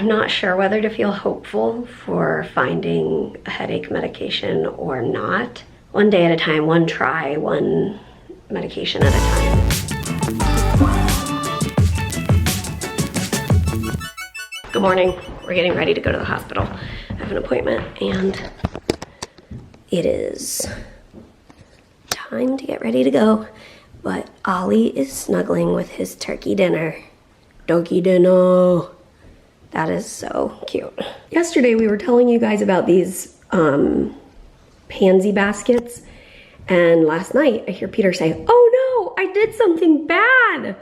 I'm not sure whether to feel hopeful for finding a headache medication or not. One day at a time, one try, one medication at a time. Good morning. We're getting ready to go to the hospital. I have an appointment and it is time to get ready to go. But Ollie is snuggling with his turkey dinner. Doggy dinner. That is so cute. Yesterday we were telling you guys about these pansy baskets. And last night I hear Peter say, "Oh no, I did something bad." I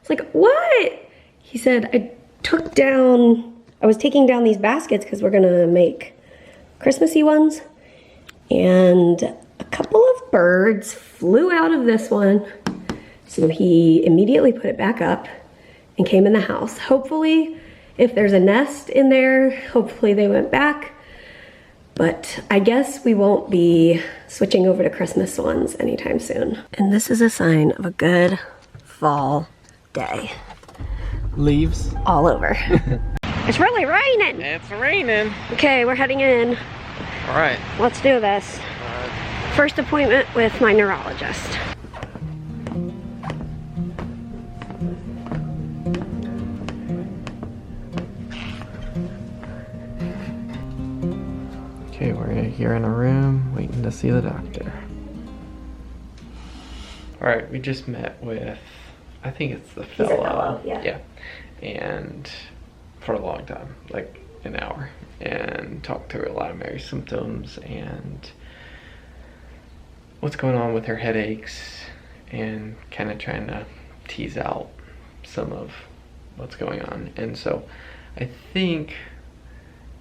was like, "What?" He said, I was taking down these baskets because we're gonna make Christmassy ones. And a couple of birds flew out of this one. So he immediately put it back up and came in the house. Hopefully, if there's a nest in there, hopefully they went back. But I guess we won't be switching over to Christmas ones anytime soon. And this is a sign of a good fall day. Leaves all over. It's really raining. It's raining. Okay, we're heading in. All right. Let's do this. First appointment with my neurologist. Okay, we're here in a room waiting to see the doctor. All right, we just met with, I think it's the fellow. He's a fellow, yeah. Yeah, and for a long time, like an hour, and talked through a lot of Mary's symptoms and what's going on with her headaches and kind of trying to tease out some of what's going on. And so I think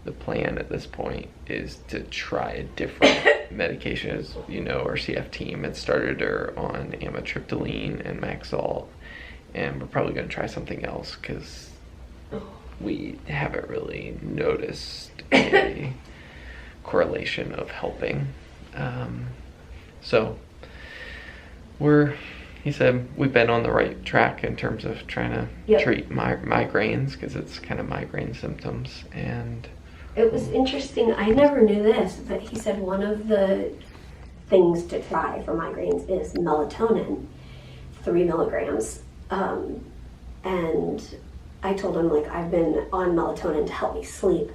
the plan at this point is to try a different medication. As you know, our CF team had started her on amitriptyline and Maxalt, and we're probably going to try something else because we haven't really noticed a correlation of helping. So he said we've been on the right track in terms of trying to treat migraines, because it's kind of migraine symptoms. And it was interesting, I never knew this, but he said one of the things to try for migraines is melatonin, 3 milligrams. And I told him, like, I've been on melatonin to help me sleep,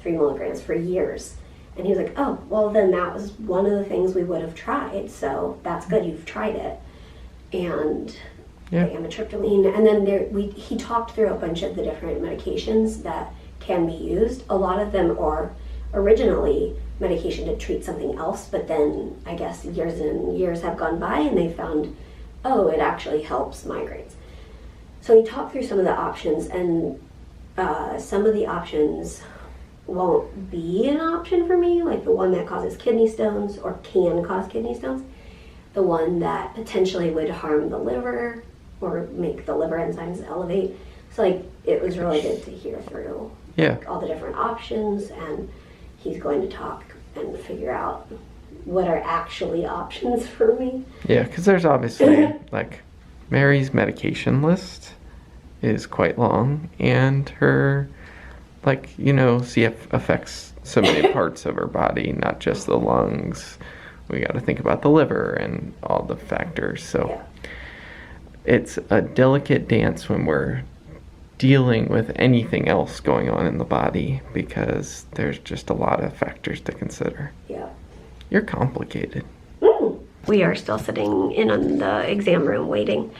3 milligrams for years. And he was like, "Oh, well then that was one of the things we would have tried, so that's good, you've tried it." And the amitriptyline, and then he talked through a bunch of the different medications that can be used. A lot of them are originally medication to treat something else, but then I guess years and years have gone by and they found, oh, it actually helps migraines. So he talked through some of the options, and some of the options won't be an option for me, like the one that causes kidney stones or can cause kidney stones, the one that potentially would harm the liver or make the liver enzymes elevate. So like it was really good to hear through all the different options, and he's going to talk and figure out what are actually options for me. Yeah, because there's obviously like Mary's medication list is quite long, and her, like, you know, CF affects so many parts of her body, not just the lungs. We got to think about the liver and all the factors. So it's a delicate dance when we're dealing with anything else going on in the body, because there's just a lot of factors to consider. Yeah. You're complicated. We are still sitting in on the exam room waiting.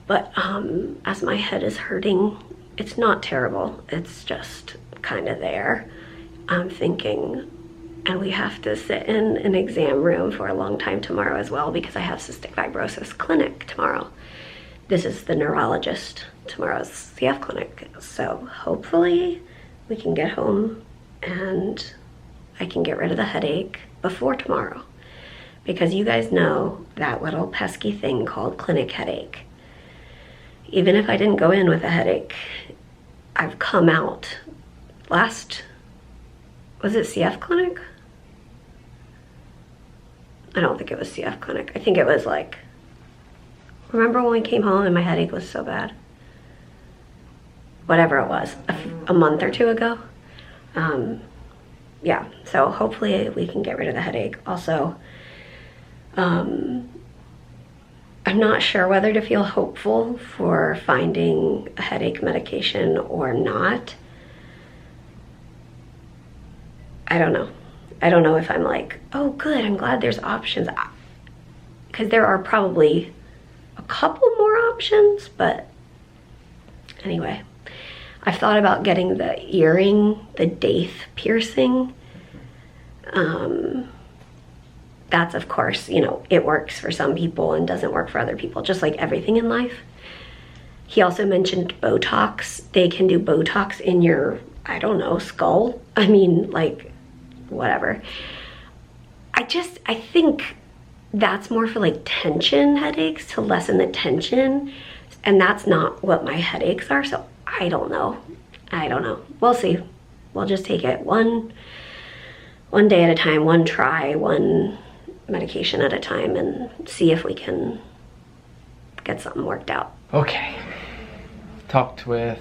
But as my head is hurting, it's not terrible. It's just kind of there. I'm thinking, and we have to sit in an exam room for a long time tomorrow as well, because I have cystic fibrosis clinic tomorrow. This is the neurologist, tomorrow's CF clinic. So hopefully we can get home and I can get rid of the headache before tomorrow. Because you guys know that little pesky thing called clinic headache. Even if I didn't go in with a headache, I've come out was it CF clinic? I don't think it was CF clinic. I think it was like, remember when we came home and my headache was so bad? whatever it was, a month or two ago. Yeah, so hopefully we can get rid of the headache. Also, I'm not sure whether to feel hopeful for finding a headache medication or not. I don't know. I don't know if I'm like, oh good, I'm glad there's options. Because there are probably a couple more options, but anyway. I've thought about getting the earring, the daith piercing. That's of course, you know, it works for some people and doesn't work for other people, just like everything in life. He also mentioned Botox. They can do Botox in your, I don't know, skull. I mean, like, whatever. I think that's more for like tension headaches, to lessen the tension. And that's not what my headaches are, so I don't know. We'll see. We'll just take it one day at a time, one try, one medication at a time, and see if we can get something worked out. Okay. Talked with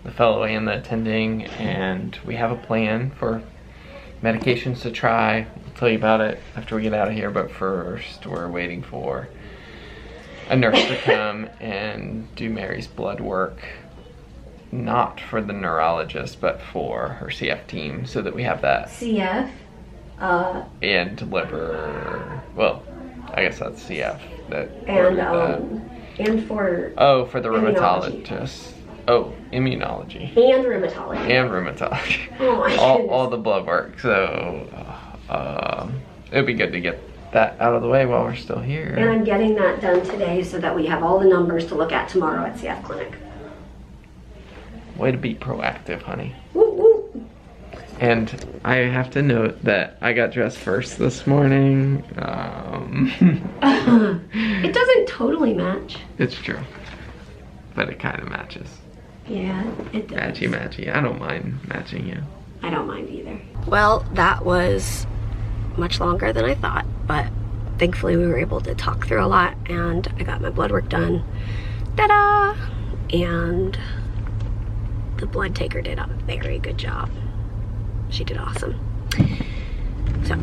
the fellow and the attending, and we have a plan for medications to try. I'll tell you about it after we get out of here, but first we're waiting for a nurse to come and do Mary's blood work. Not for the neurologist, but for her CF team, so that we have that. CF? And liver, well, I guess that's CF. And for... Oh, for the immunology. rheumatologist. Oh, immunology. And rheumatology. And rheumatology. Oh my goodness. all the blood work, so it'd be good to get that out of the way while we're still here. And I'm getting that done today so that we have all the numbers to look at tomorrow at CF Clinic. Way to be proactive, honey. Woo woo. And I have to note that I got dressed first this morning. It doesn't totally match. It's true. But it kind of matches. Yeah, it does. Matchy. I don't mind matching you. I don't mind either. Well, that was much longer than I thought, but thankfully we were able to talk through a lot, and I got my blood work done. Ta-da! And the blood taker did a very good job. She did awesome. So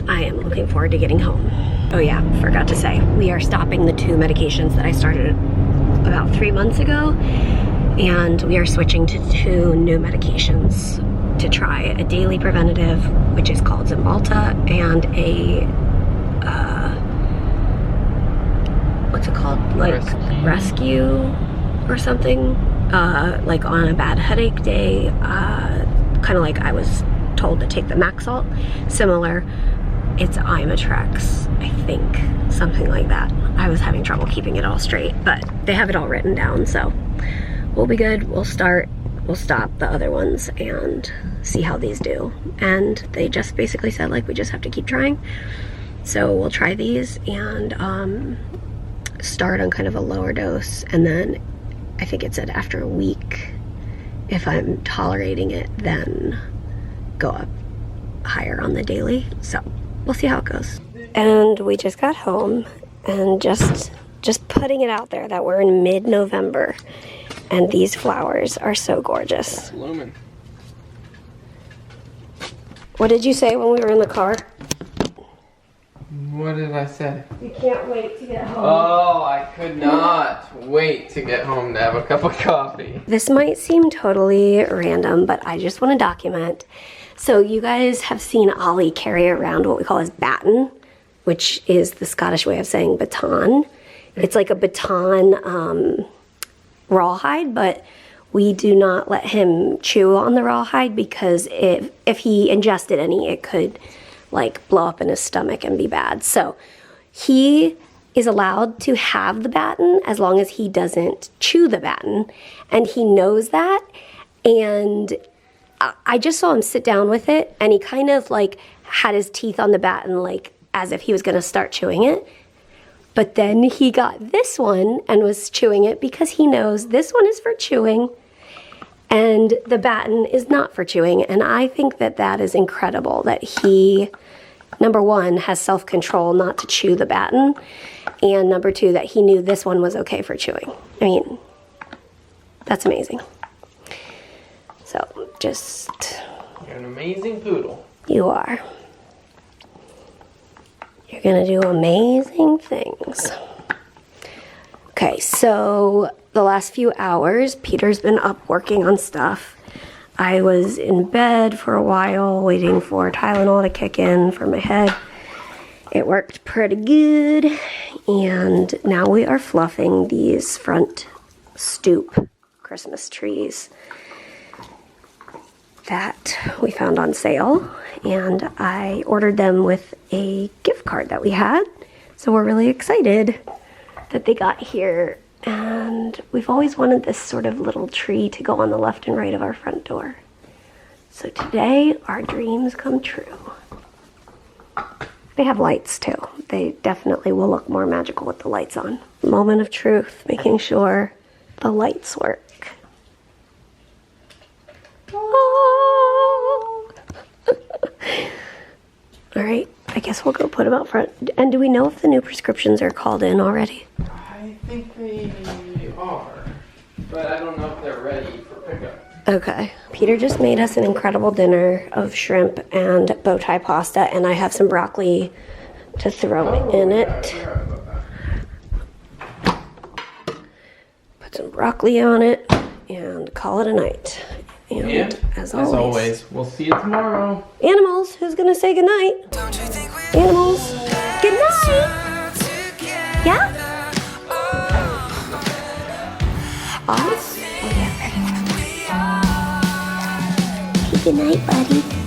I am looking forward to getting home. Oh yeah, forgot to say, we are stopping the 2 medications that I started about 3 months ago, and we are switching to 2 new medications to try: a daily preventative, which is called Zymbalta, and a what's it called, like rescue or something, like on a bad headache day, kind of like I was told to take the Maxalt. Similar, it's Imitrex, I think, something like that. I was having trouble keeping it all straight, but they have it all written down, so we'll be good. We'll stop the other ones and see how these do. And they just basically said, like, we just have to keep trying. So we'll try these and start on kind of a lower dose, and then I think it said after a week, if I'm tolerating it, then go up higher on the daily. So we'll see how it goes. And we just got home, and just putting it out there that we're in mid-November, and these flowers are so gorgeous. Blooming. What did you say when we were in the car? What did I say? You can't wait to get home. Oh, I could not wait to get home to have a cup of coffee. This might seem totally random, but I just want to document. So you guys have seen Ollie carry around what we call his baton, which is the Scottish way of saying baton. It's like a baton rawhide, but we do not let him chew on the rawhide, because if he ingested any, it could like blow up in his stomach and be bad. So he is allowed to have the baton as long as he doesn't chew the baton, and he knows that. And I just saw him sit down with it, and he kind of like had his teeth on the baton, like as if he was gonna start chewing it. But then he got this one and was chewing it, because he knows this one is for chewing and the baton is not for chewing. And I think that that is incredible, that he, number one, has self-control not to chew the baton, and number two, that he knew this one was okay for chewing. I mean, that's amazing. So just, You're an amazing poodle. you are. You're gonna do amazing things. Okay, so the last few hours, Peter's been up working on stuff. I was in bed for a while waiting for Tylenol to kick in for my head. It worked pretty good, and now we are fluffing these front stoop Christmas trees that we found on sale, and I ordered them with a gift card that we had, so we're really excited that they got here. And we've always wanted this sort of little tree to go on the left and right of our front door. So today our dreams come true. They have lights too. They definitely will look more magical with the lights on. Moment of truth, making sure the lights work. Oh. All right, I guess we'll go put them out front. And do we know if the new prescriptions are called in already? I think they are, but I don't know if they're ready for pickup. Okay. Peter just made us an incredible dinner of shrimp and bow tie pasta, and I have some broccoli to throw in it. Put some broccoli on it and call it a night. And as always, we'll see you tomorrow. Animals, who's gonna say goodnight? Animals, good night. Yeah? Oh, yeah. Good night, buddy.